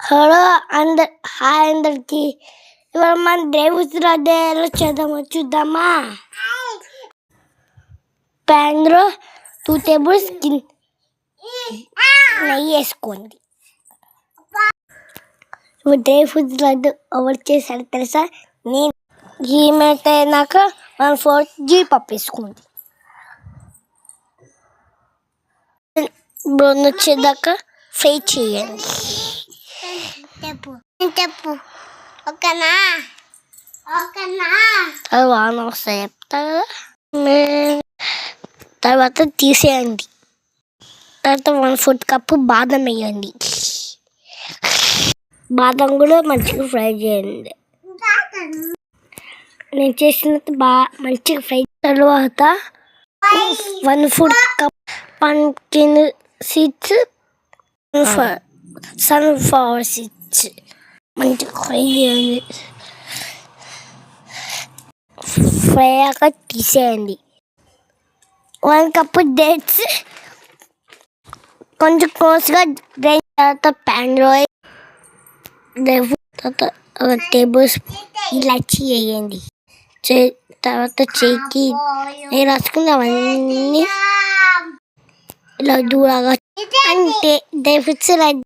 Hello hi అందరికి. ఇవాళ మన దేవుడి ఎలా చేద్దామో చూద్దామా. ప్యాన్లో 2 tables నెయ్యి వేసుకోండి. దేవుడి లడ్డు ఎవరు చేశారు తెలుసా? నేను. గీ మెల్ట్ అయినాక 1/4 జీడిపప్పు వేసుకోండి. బ్రౌన్ వచ్చేదాకా ఫ్రై చేయండి. చెప్పు ఓకేనా? అది వాన వస్తాయి చెప్తా కదా. తర్వాత తీసేయండి. తర్వాత 1/4 కప్పు బాదం వేయండి. బాదం కూడా మంచిగా ఫ్రై చేయండి. నేను చేసినట్టు మంచిగా ఫ్రై తర్వాత 1/4 cup pumpkin seeds, sunflower seeds మంచిగా ఫ్రై చేయండి. ఫ్రై అయ్యాక తీసేయండి. 1 కప్పు డేట్స్ కొంచెం క్లోజ్గా గ్రైండ్ తర్వాత ప్యాన్లో తర్వాత 1 టేబుల్ స్పూన్ ఇలాచి వేయండి. తర్వాత చేకి రాసుకుని అవన్నీ ఇలా దూరంగా అంటే డేఫిట్స్